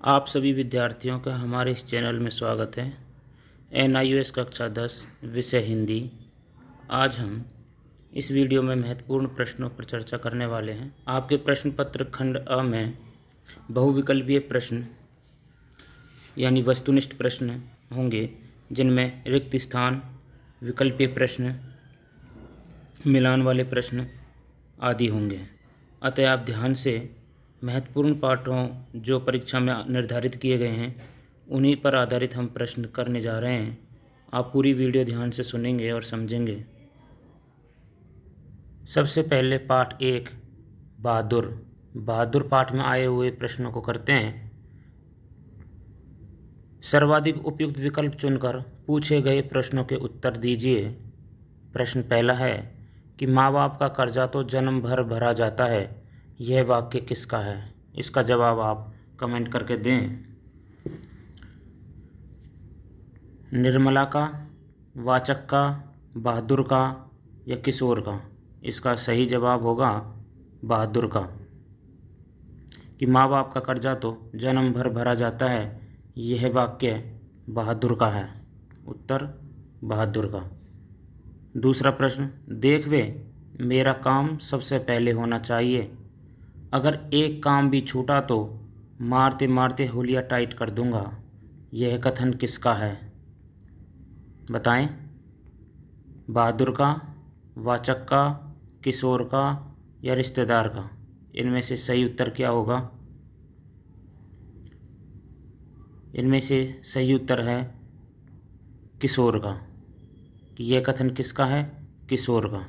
आप सभी विद्यार्थियों का हमारे इस चैनल में स्वागत है। NIOS कक्षा 10 विषय हिंदी। आज हम इस वीडियो में महत्वपूर्ण प्रश्नों पर चर्चा करने वाले हैं। आपके प्रश्न पत्र खंड अ में बहुविकल्पीय प्रश्न यानी वस्तुनिष्ठ प्रश्न होंगे, जिनमें रिक्त स्थान, विकल्पीय प्रश्न, मिलान वाले प्रश्न आदि होंगे। अतः आप ध्यान से महत्वपूर्ण पाठों जो परीक्षा में निर्धारित किए गए हैं उन्हीं पर आधारित हम प्रश्न करने जा रहे हैं। आप पूरी वीडियो ध्यान से सुनेंगे और समझेंगे। सबसे पहले पाठ 1 बहादुर पाठ में आए हुए प्रश्नों को करते हैं। सर्वाधिक उपयुक्त विकल्प चुनकर पूछे गए प्रश्नों के उत्तर दीजिए। प्रश्न पहला है कि माँ बाप का कर्जा तो जन्म भर भरा जाता है, यह वाक्य किसका है? इसका जवाब आप कमेंट करके दें। निर्मला का, वाचक का, बहादुर का या किशोर का? इसका सही जवाब होगा बहादुर का। कि माँ बाप का कर्जा तो जन्म भर भरा जाता है, यह वाक्य बहादुर का है। उत्तर बहादुर का। दूसरा प्रश्न, देख वे मेरा काम सबसे पहले होना चाहिए, अगर एक काम भी छूटा तो मारते मारते हुलिया टाइट कर दूंगा, यह कथन किसका है? बताएं। बहादुर का, वाचक का, किशोर का या रिश्तेदार का? इनमें से सही उत्तर क्या होगा? इनमें से सही उत्तर है किशोर का। कि यह कथन किसका है? किशोर का।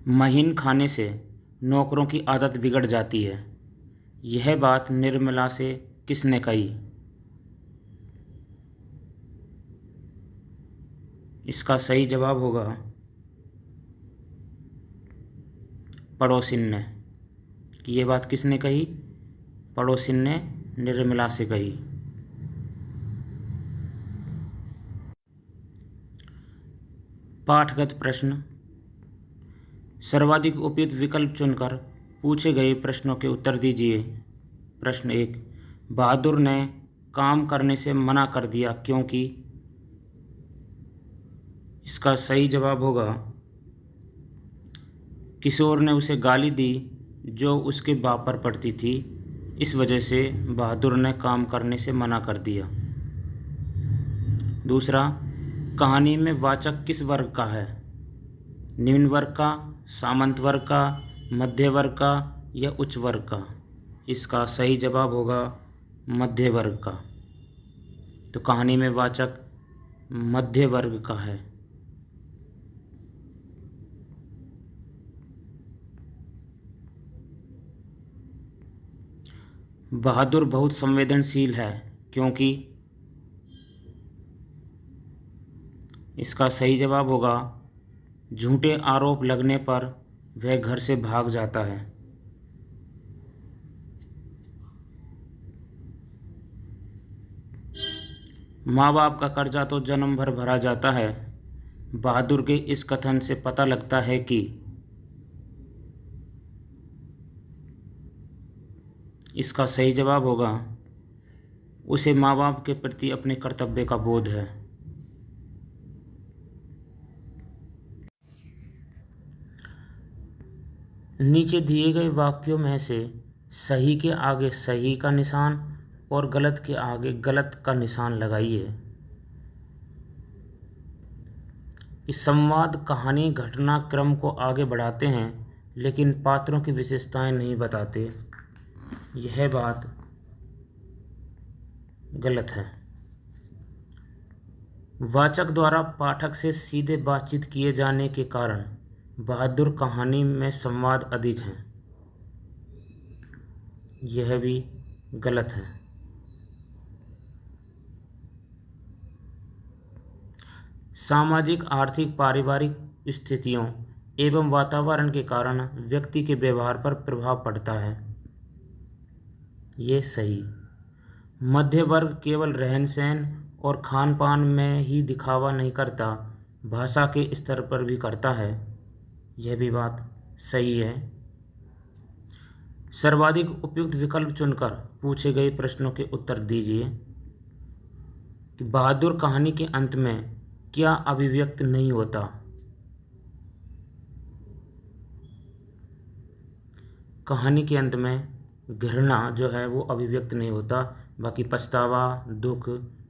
महीन खाने से नौकरों की आदत बिगड़ जाती है, यह बात निर्मला से किसने कही? इसका सही जवाब होगा पड़ोसिन ने। कि यह बात किसने कही? पड़ोसिन ने निर्मला से कही। पाठगत प्रश्न, सर्वाधिक उपयुक्त विकल्प चुनकर पूछे गए प्रश्नों के उत्तर दीजिए। प्रश्न 1, बहादुर ने काम करने से मना कर दिया क्योंकि? इसका सही जवाब होगा किशोर ने उसे गाली दी जो उसके बाप पर पड़ती थी, इस वजह से बहादुर ने काम करने से मना कर दिया। दूसरा, कहानी में वाचक किस वर्ग का है? निम्न वर्ग का, सामंत वर्ग का, मध्य वर्ग का या उच्च वर्ग का? इसका सही जवाब होगा मध्य वर्ग का। तो कहानी में वाचक मध्य वर्ग का है। बहादुर बहुत संवेदनशील है क्योंकि? इसका सही जवाब होगा झूठे आरोप लगने पर वह घर से भाग जाता है। माँ बाप का कर्जा तो जन्म भर भरा जाता है, बहादुर के इस कथन से पता लगता है कि? इसका सही जवाब होगा उसे माँ बाप के प्रति अपने कर्तव्य का बोध है। नीचे दिए गए वाक्यों में से सही के आगे सही का निशान और गलत के आगे गलत का निशान लगाइए। इस संवाद कहानी घटनाक्रम को आगे बढ़ाते हैं लेकिन पात्रों की विशेषताएं नहीं बताते, यह बात गलत है। वाचक द्वारा पाठक से सीधे बातचीत किए जाने के कारण बहादुर कहानी में संवाद अधिक है, यह भी गलत है। सामाजिक, आर्थिक, पारिवारिक स्थितियों एवं वातावरण के कारण व्यक्ति के व्यवहार पर प्रभाव पड़ता है, ये सही। मध्य वर्ग केवल रहन सहन और खान पान में ही दिखावा नहीं करता, भाषा के स्तर पर भी करता है, यह भी बात सही है। सर्वाधिक उपयुक्त विकल्प चुनकर पूछे गए प्रश्नों के उत्तर दीजिए कि बहादुर कहानी के अंत में क्या अभिव्यक्त नहीं होता। कहानी के अंत में घृणा जो है वो अभिव्यक्त नहीं होता, बाकी पछतावा, दुख,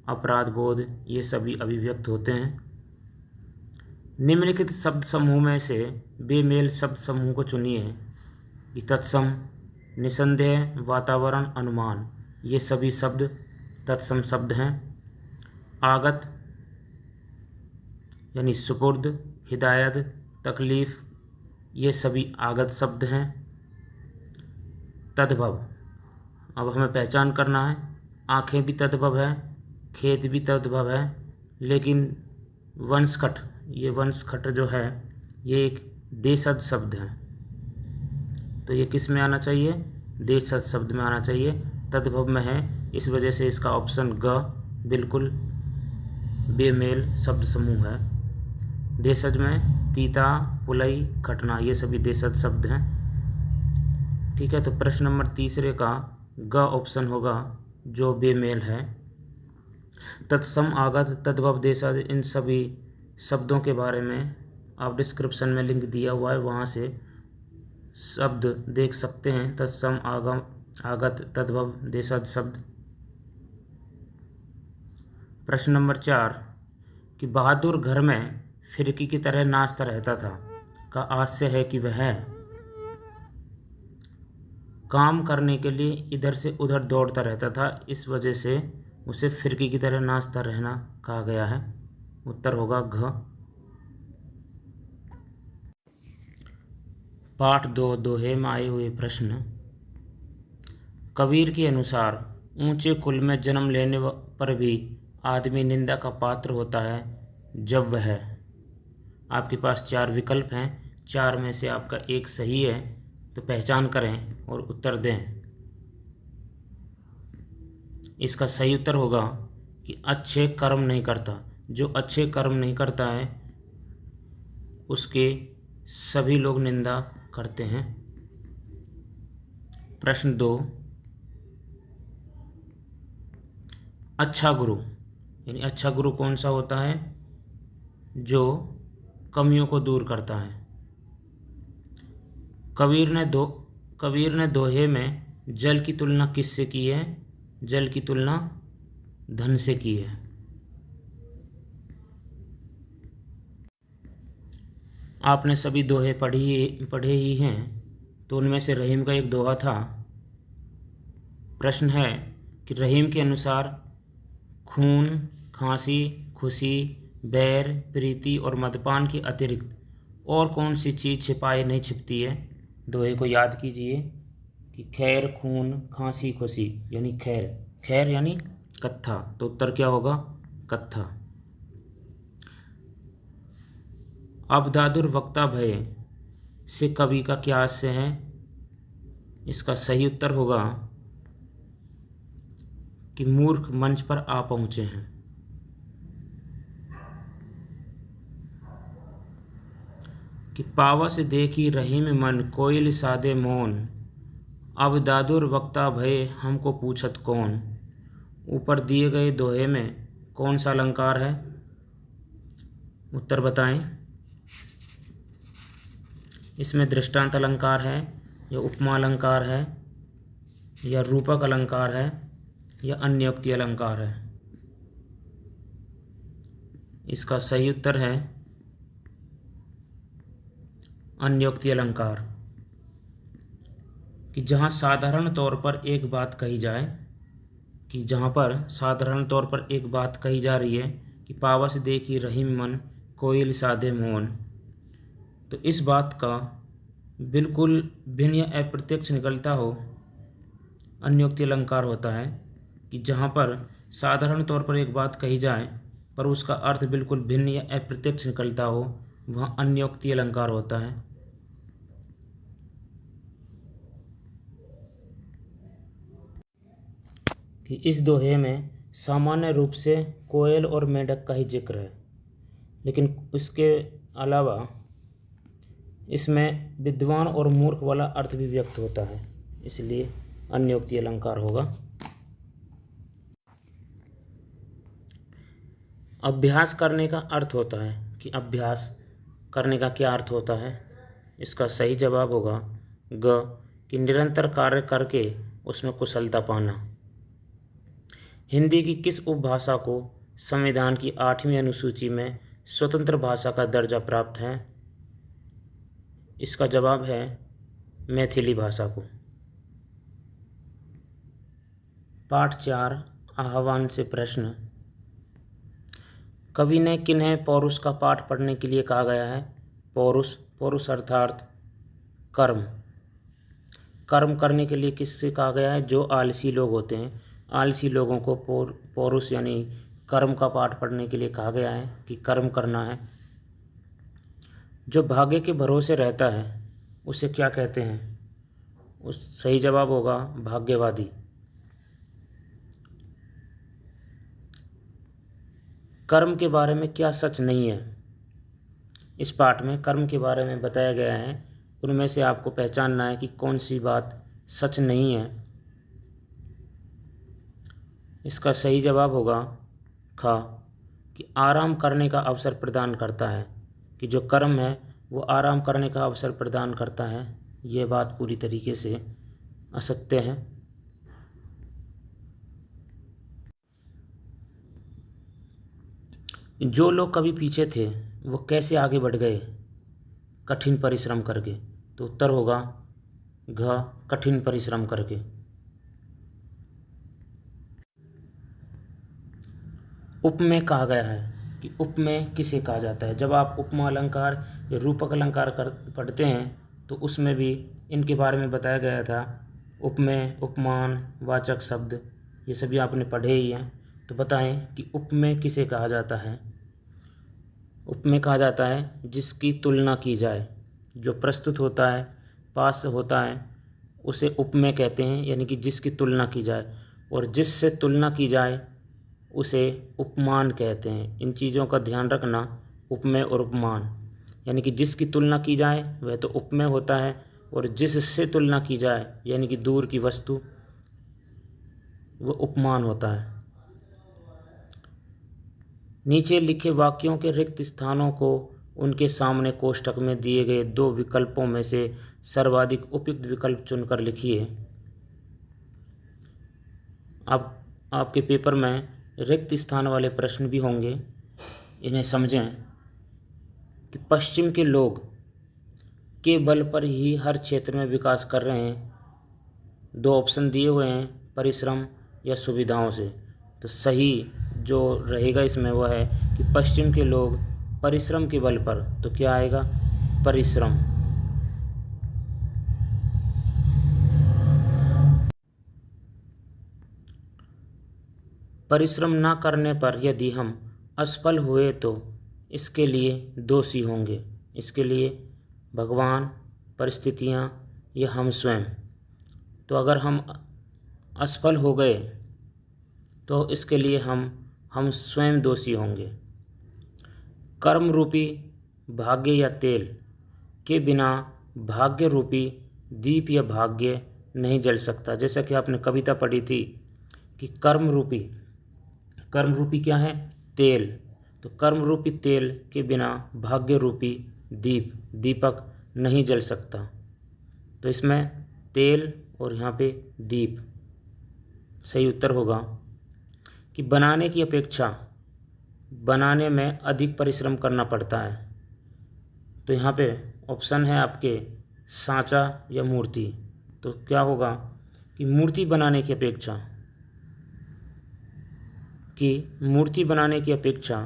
अपराध बोध ये सभी अभिव्यक्त होते हैं। निम्नलिखित शब्द समूह में से बेमेल शब्द समूह को चुनिए। तत्सम, निसंदेह, वातावरण, अनुमान ये सभी शब्द तत्सम शब्द हैं। आगत यानी सुपुर्द, हिदायत, तकलीफ ये सभी आगत शब्द हैं। तद्भव, अब हमें पहचान करना है। आँखें भी तद्भव है, खेत भी तद्भव है, लेकिन वंशखट, ये वंशखट जो है ये एक देशज शब्द है, तो ये किस में आना चाहिए? देशज शब्द में आना चाहिए, तद्भव में है। इस वजह से इसका ऑप्शन ग बिल्कुल बेमेल शब्द समूह है। देशज में तीता, पुलई, खटना ये सभी देशज शब्द हैं। ठीक है, तो प्रश्न नंबर तीसरे का ग ऑप्शन होगा जो बेमेल है। तत्सम, आगत, तद्भव, देशज इन सभी शब्दों के बारे में आप डिस्क्रिप्शन में लिंक दिया हुआ है, वहाँ से शब्द देख सकते हैं। तत्सम, आगम, आगत, तद्भव, देशज शब्द। प्रश्न नंबर 4 कि बहादुर घर में फिरकी की तरह नाचता रहता था का आशय है कि वह काम करने के लिए इधर से उधर दौड़ता रहता था, इस वजह से उसे फिरकी की तरह नाचता रहना कहा गया है। उत्तर होगा घ। पाठ 2 दोहे में आए हुए प्रश्न। कबीर के अनुसार ऊंचे कुल में जन्म लेने पर भी आदमी निंदा का पात्र होता है जब वह, आपके पास 4 विकल्प हैं, 4 में से आपका एक सही है, तो पहचान करें और उत्तर दें। इसका सही उत्तर होगा कि अच्छे कर्म नहीं करता। जो अच्छे कर्म नहीं करता है उसके सभी लोग निंदा करते हैं। प्रश्न 2 अच्छा गुरु यानी अच्छा गुरु कौन सा होता है? जो कमियों को दूर करता है। कबीर ने दोहे में जल की तुलना किससे की है? जल की तुलना धन से की है। आपने सभी दोहे पढ़े ही हैं, तो उनमें से रहीम का एक दोहा था। प्रश्न है कि रहीम के अनुसार खून, खांसी, खुशी, बैर, प्रीति और मदपान के अतिरिक्त और कौन सी चीज़ छिपाए नहीं छिपती है? दोहे को याद कीजिए कि खैर, खून, खांसी, खुशी यानी खैर, खैर यानी कत्था, तो उत्तर क्या होगा? कत्था। अब दादुर वक्ता भय से कवि का क्या आशय है? इसका सही उत्तर होगा कि मूर्ख मंच पर आ पहुँचे हैं। कि पावस देखी रहीम मन कोयल सादे मौन, अब दादुर वक्ता भय हमको पूछत कौन। ऊपर दिए गए दोहे में कौन सा अलंकार है? उत्तर बताएं। इसमें दृष्टांत अलंकार है या उपमा अलंकार है या रूपक अलंकार है या अन्योक्ति अलंकार है? इसका सही उत्तर है अन्योक्ति अलंकार। कि जहाँ साधारण तौर पर एक बात कही जाए, कि जहाँ पर साधारण तौर पर एक बात कही जा रही है कि पावस देखी रहीम मन कोयल साधे मौन, तो इस बात का बिल्कुल भिन्न या अप्रत्यक्ष निकलता हो, अन्योक्ति अलंकार होता है। कि जहाँ पर साधारण तौर पर एक बात कही जाए पर उसका अर्थ बिल्कुल भिन्न या अप्रत्यक्ष निकलता हो, वह अन्योक्ति अलंकार होता है। कि इस दोहे में सामान्य रूप से कोयल और मेंढक का ही जिक्र है, लेकिन इसके अलावा इसमें विद्वान और मूर्ख वाला अर्थ भी व्यक्त होता है। इसलिए अन्योक्ति अलंकार होगा। अभ्यास करने का अर्थ होता है कि अभ्यास करने का क्या अर्थ होता है। इसका सही जवाब होगा ग कि निरंतर कार्य करके उसमें कुशलता पाना। हिंदी की किस उपभाषा को संविधान की 8वीं अनुसूची में स्वतंत्र भाषा का दर्जा प्राप्त है। इसका जवाब है मैथिली भाषा को। पाठ 4 आह्वान से प्रश्न। कवि ने किन्हें पौरुष का पाठ पढ़ने के लिए कहा गया है। पौरुष अर्थात कर्म। कर्म करने के लिए किससे कहा गया है। जो आलसी लोग होते हैं, आलसी लोगों को पौरुष यानी कर्म का पाठ पढ़ने के लिए कहा गया है कि कर्म करना है। जो भाग्य के भरोसे रहता है उसे क्या कहते हैं। उस सही जवाब होगा भाग्यवादी। कर्म के बारे में क्या सच नहीं है। इस पाठ में कर्म के बारे में बताया गया है, उनमें से आपको पहचानना है कि कौन सी बात सच नहीं है। इसका सही जवाब होगा ख कि आराम करने का अवसर प्रदान करता है, कि जो कर्म है वो आराम करने का अवसर प्रदान करता है। ये बात पूरी तरीके से असत्य है। जो लोग कभी पीछे थे वो कैसे आगे बढ़ गए। कठिन परिश्रम करके। तो उत्तर होगा घ कठिन परिश्रम करके। उपमेय कहा गया है कि उपमेय किसे कहा जाता है। जब आप उपमा अलंकार या रूपक अलंकार पढ़ते हैं तो उसमें भी इनके बारे में बताया गया था। उपमेय, उपमान, वाचक शब्द ये सभी आपने पढ़े ही हैं। तो बताएं कि उपमेय किसे कहा जाता है। उपमेय कहा जाता है जिसकी तुलना की जाए। जो प्रस्तुत होता है, पास होता है, उसे उपमेय कहते हैं, यानी कि जिसकी तुलना की जाए। और जिससे तुलना की जाए उसे उपमान कहते हैं। इन चीज़ों का ध्यान रखना। उपमेय और उपमान यानी कि जिसकी तुलना की जाए वह तो उपमेय होता है, और जिससे तुलना की जाए यानी कि दूर की वस्तु वो उपमान होता है। नीचे लिखे वाक्यों के रिक्त स्थानों को उनके सामने कोष्ठक में दिए गए 2 विकल्पों में से सर्वाधिक उपयुक्त विकल्प चुनकर लिखिए। अब आपके पेपर में रिक्त स्थान वाले प्रश्न भी होंगे, इन्हें समझें कि पश्चिम के लोग के बल पर ही हर क्षेत्र में विकास कर रहे हैं। 2 ऑप्शन दिए हुए हैं, परिश्रम या सुविधाओं से। तो सही जो रहेगा इसमें वह है कि पश्चिम के लोग परिश्रम के बल पर। तो क्या आएगा, परिश्रम। परिश्रम न करने पर यदि हम असफल हुए तो इसके लिए दोषी होंगे। इसके लिए भगवान, परिस्थितियाँ या हम स्वयं। तो अगर हम असफल हो गए तो इसके लिए हम स्वयं दोषी होंगे। कर्म रूपी भाग्य या तेल के बिना भाग्य रूपी दीप या भाग्य नहीं जल सकता। जैसा कि आपने कविता पढ़ी थी कि कर्म रूपी क्या है, तेल। तो कर्म रूपी तेल के बिना भाग्य रूपी दीपक नहीं जल सकता। तो इसमें तेल और यहाँ पे दीप सही उत्तर होगा कि बनाने की अपेक्षा बनाने में अधिक परिश्रम करना पड़ता है। तो यहाँ पे ऑप्शन है आपके सांचा या मूर्ति। तो क्या होगा कि मूर्ति बनाने की अपेक्षा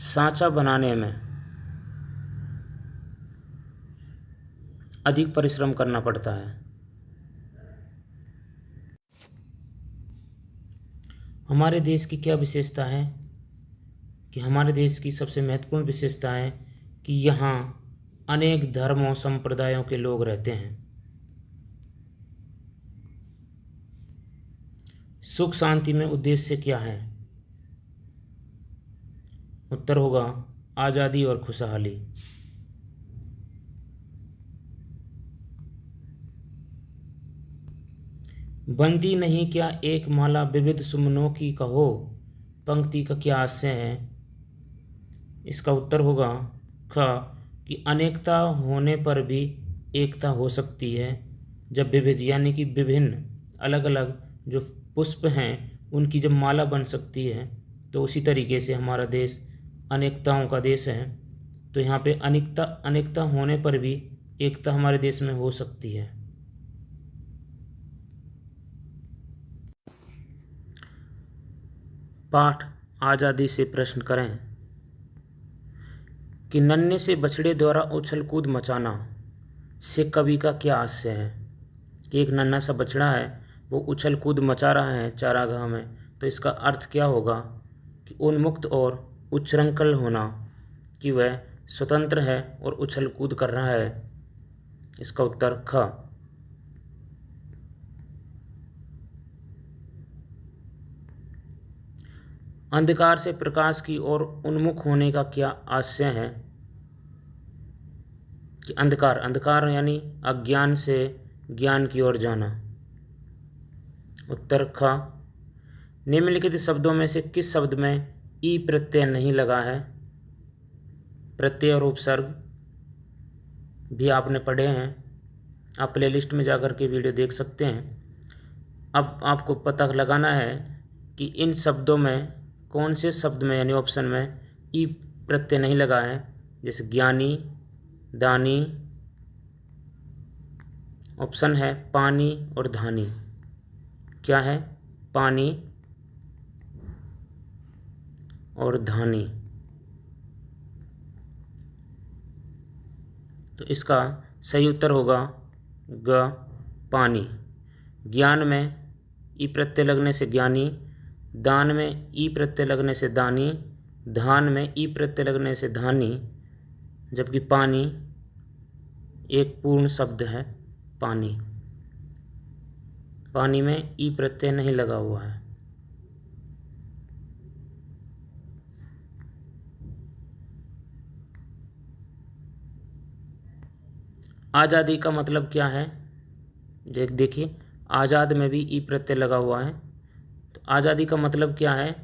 सांचा बनाने में अधिक परिश्रम करना पड़ता है। हमारे देश की क्या विशेषता है कि हमारे देश की सबसे महत्वपूर्ण विशेषता है कि यहाँ अनेक धर्मों संप्रदायों के लोग रहते हैं। सुख शांति में उद्देश्य क्या है। उत्तर होगा आज़ादी और खुशहाली। बनती नहीं क्या एक माला विविध सुमनों की, कहो पंक्ति का क्या आशय है। इसका उत्तर होगा ख कि अनेकता होने पर भी एकता हो सकती है। जब विविध यानी कि विभिन्न अलग अलग जो पुष्प हैं उनकी जब माला बन सकती है तो उसी तरीके से हमारा देश अनेकताओं का देश है। तो यहाँ पे अनेकता होने पर भी एकता हमारे देश में हो सकती है। पाठ आज़ादी से प्रश्न करें कि नन्हे से बछड़े द्वारा उछल कूद मचाना से कवि का क्या आशय है। कि एक नन्हा सा बछड़ा है वो उछल कूद मचा रहा है चारागाह में, तो इसका अर्थ क्या होगा कि उन्मुक्त और उच्छृंखल होना, कि वह स्वतंत्र है और उछल कूद कर रहा है। इसका उत्तर ख। अंधकार से प्रकाश की ओर उन्मुख होने का क्या आशय है। कि अंधकार यानी अज्ञान से ज्ञान की ओर जाना। उत्तर ख। निम्नलिखित शब्दों में से किस शब्द में ई प्रत्यय नहीं लगा है। प्रत्यय और उपसर्ग भी आपने पढ़े हैं, आप प्लेलिस्ट में जाकर के वीडियो देख सकते हैं। अब आपको पता लगाना है कि इन शब्दों में कौन से शब्द में यानी ऑप्शन में ई प्रत्यय नहीं लगा है। जैसे ज्ञानी, दानी, ऑप्शन है पानी और धानी। क्या है? पानी और धानी। तो इसका सही उत्तर होगा ग, पानी। ज्ञान में ई प्रत्यय लगने से ज्ञानी, दान में ई प्रत्यय लगने से दानी, धान में ई प्रत्यय लगने से धानी, जबकि पानी एक पूर्ण शब्द है पानी। पानी में ई प्रत्यय नहीं लगा हुआ है। आज़ादी का मतलब क्या है। देखिए आज़ाद में भी ई प्रत्यय लगा हुआ है। तो आज़ादी का मतलब क्या है।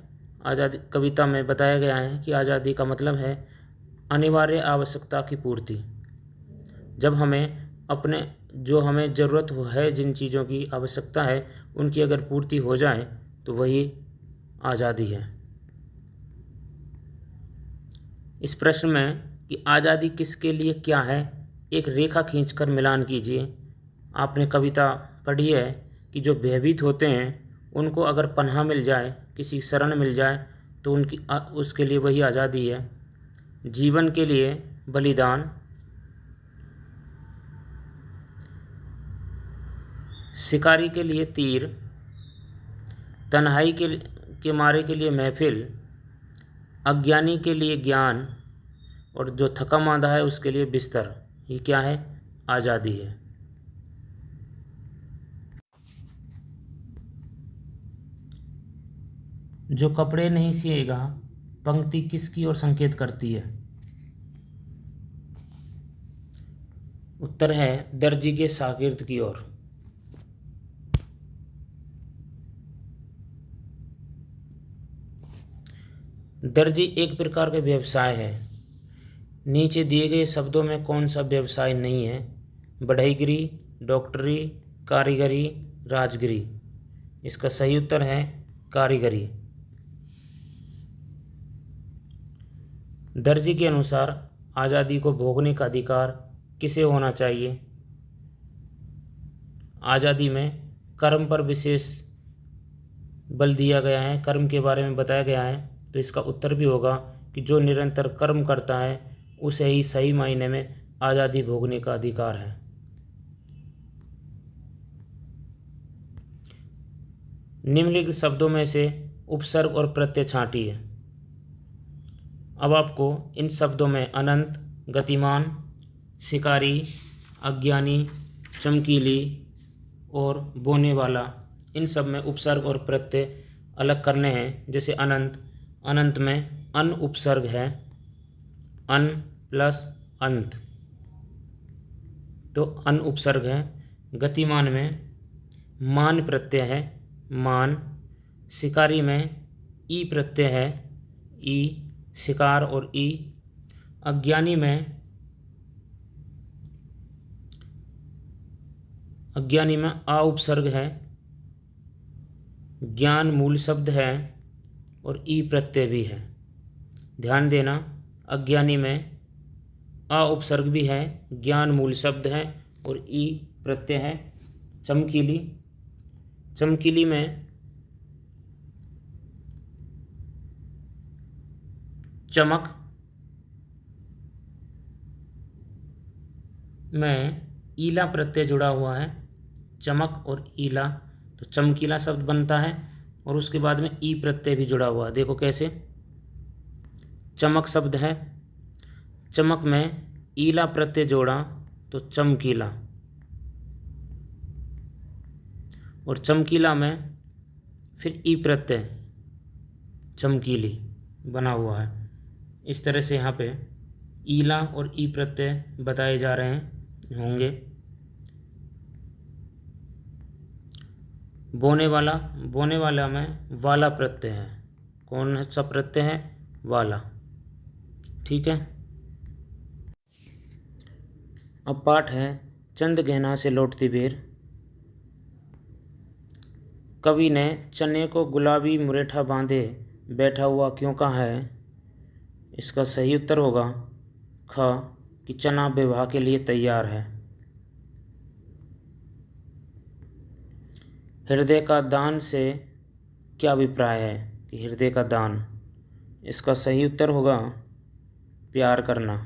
आज़ादी कविता में बताया गया है कि आज़ादी का मतलब है अनिवार्य आवश्यकता की पूर्ति। जब हमें अपने जो हमें ज़रूरत है, जिन चीज़ों की आवश्यकता है उनकी अगर पूर्ति हो जाए तो वही आज़ादी है। इस प्रश्न में कि आज़ादी किसके लिए क्या है, एक रेखा खींचकर मिलान कीजिए। आपने कविता पढ़ी है कि जो भयभीत होते हैं उनको अगर पनाह मिल जाए, किसी शरण मिल जाए तो उसके लिए वही आज़ादी है। जीवन के लिए बलिदान, शिकारी के लिए तीर, तन्हाई के मारे के लिए महफिल, अज्ञानी के लिए ज्ञान और जो थका मांदा है उसके लिए बिस्तर। ये क्या है? आज़ादी है। जो कपड़े नहीं सिएगा पंक्ति किसकी ओर संकेत करती है। उत्तर है दर्जी के शागिर्द की ओर। दर्जी एक प्रकार का व्यवसाय है। नीचे दिए गए शब्दों में कौन सा व्यवसाय नहीं है। बढ़ईगिरी, डॉक्टरी, कारीगरी, राजगिरी। इसका सही उत्तर है कारीगरी। दर्जी के अनुसार आज़ादी को भोगने का अधिकार किसे होना चाहिए। आज़ादी में कर्म पर विशेष बल दिया गया है, कर्म के बारे में बताया गया है। तो इसका उत्तर भी होगा कि जो निरंतर कर्म करता है उसे ही सही मायने में आज़ादी भोगने का अधिकार है। निम्नलिखित शब्दों में से उपसर्ग और प्रत्यय छांटिए। अब आपको इन शब्दों में अनंत, गतिमान, शिकारी, अज्ञानी, चमकीली और बोने वाला, इन सब में उपसर्ग और प्रत्यय अलग करने हैं। जैसे अनंत में अन उपसर्ग है, अन प्लस अंत तो अन उपसर्ग है। गतिमान में मान प्रत्यय है, मान। शिकारी में ई प्रत्यय है, ई, शिकार और ई। अज्ञानी में आ उपसर्ग है, ज्ञान मूल शब्द है और ई प्रत्यय भी है। ध्यान देना, अज्ञानी में आ उपसर्ग भी है, ज्ञान मूल शब्द है और ई प्रत्यय है। चमकीली, चमकीली में चमक में ईला प्रत्यय जुड़ा हुआ है, चमक और ईला, तो चमकीला शब्द बनता है। और उसके बाद में ई प्रत्यय भी जुड़ा हुआ है। देखो कैसे, चमक शब्द है, चमक में ईला प्रत्यय जोड़ा तो चमकीला, और चमकीला में फिर ई प्रत्यय, चमकीली बना हुआ है। इस तरह से यहाँ पे ईला और ई प्रत्यय बताए जा रहे होंगे। बोने वाला, बोने वाला में वाला प्रत्यय है। कौन सा प्रत्यय है? वाला। ठीक है। अब पाठ है चंद गहना से लौटती बेर। कवि ने चने को गुलाबी मुरेठा बांधे बैठा हुआ क्यों कहा है? इसका सही उत्तर होगा ख, कि चना विवाह के लिए तैयार है। हृदय का दान से क्या अभिप्राय है? कि हृदय का दान, इसका सही उत्तर होगा प्यार करना।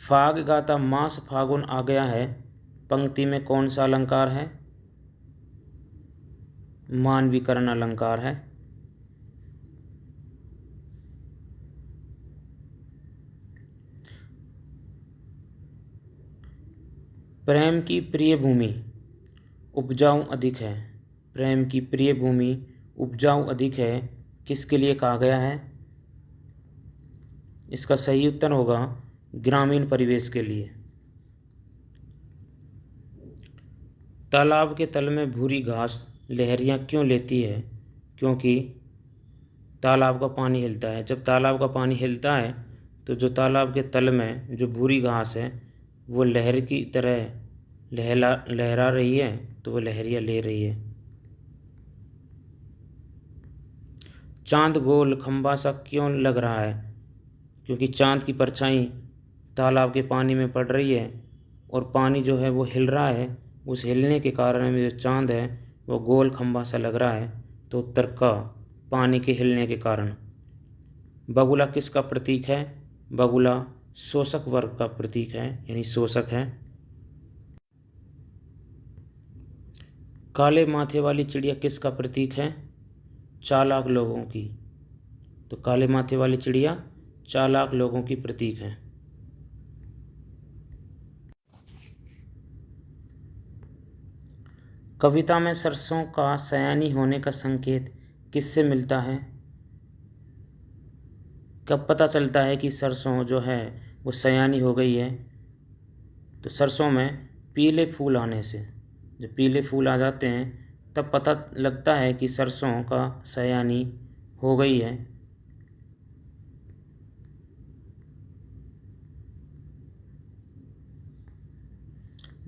फाग गाता मास फागुन आ गया है, पंक्ति में कौन सा अलंकार है? मानवीकरण अलंकार है। प्रेम की प्रिय भूमि उपजाऊ अधिक है। प्रेम की प्रिय भूमि उपजाऊ अधिक है, किसके लिए कहा गया है? इसका सही उत्तर होगा ग्रामीण परिवेश के लिए। तालाब के तल में भूरी घास लहरियां क्यों लेती है? क्योंकि तालाब का पानी हिलता है। जब तालाब का पानी हिलता है तो जो तालाब के तल में जो भूरी घास है वो लहर की तरह लहरा रही है, तो वो लहरियां ले रही है। चांद गोल खंबा सा क्यों लग रहा है? क्योंकि चांद की परछाई तालाब के पानी में पड़ रही है और पानी जो है वो हिल रहा है। उस हिलने के कारण में जो चांद है वो गोल खंबा सा लग रहा है। तो उत्तर का, पानी के हिलने के कारण। बगुला किसका प्रतीक है? बगुला शोषक वर्ग का प्रतीक है, यानी शोषक है। काले माथे वाली चिड़िया किसका प्रतीक है? चालाक लोगों की। तो काले माथे वाली चिड़िया चालाक लोगों की प्रतीक है। कविता में सरसों का सयानी होने का संकेत किससे मिलता है? कब पता चलता है कि सरसों जो है वो सयानी हो गई है? तो सरसों में पीले फूल आने से, जब पीले फूल आ जाते हैं तब पता लगता है कि सरसों का सयानी हो गई है।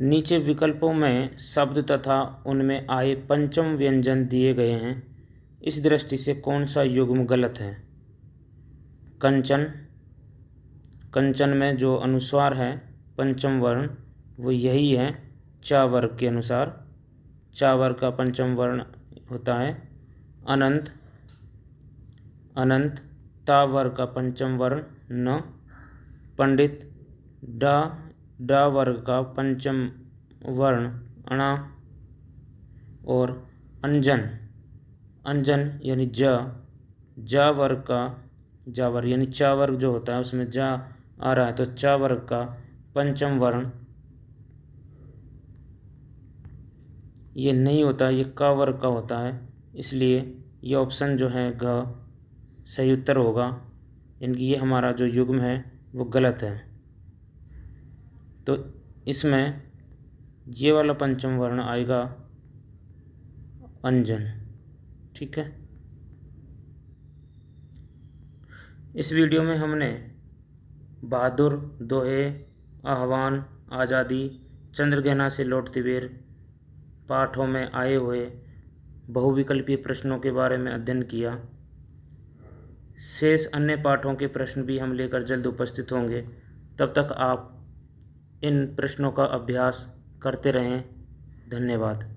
नीचे विकल्पों में शब्द तथा उनमें आए पंचम व्यंजन दिए गए हैं। इस दृष्टि से कौन सा युग्म गलत है? कंचन, कंचन में जो अनुस्वार है पंचम वर्ण वो यही है चा वर्ग के अनुसार। चा वर्ग का पंचम वर्ण होता है अनंत। अनंत ता वर्ग का पंचम वर्ण न। पंडित डा, डा वर्ग का पंचम वर्ण अणा। और अंजन, अंजन यानी जा वर्ग का, जा वर्ग यानी चा वर्ग जो होता है उसमें जा आ रहा है, तो चा वर्ग का पंचम वर्ण ये नहीं होता, ये का वर्ग का होता है। इसलिए ये ऑप्शन जो है घ सही उत्तर होगा। यानी कि ये हमारा जो युग्म है वो गलत है। तो इसमें ये वाला पंचम वर्ण आएगा अंजन। ठीक है। इस वीडियो में हमने बहादुर, दोहे, आह्वान, आज़ादी, चंद्रगहना से लौटती बेर पाठों में आए हुए बहुविकल्पीय प्रश्नों के बारे में अध्ययन किया। शेष अन्य पाठों के प्रश्न भी हम लेकर जल्द उपस्थित होंगे। तब तक आप इन प्रश्नों का अभ्यास करते रहें। धन्यवाद।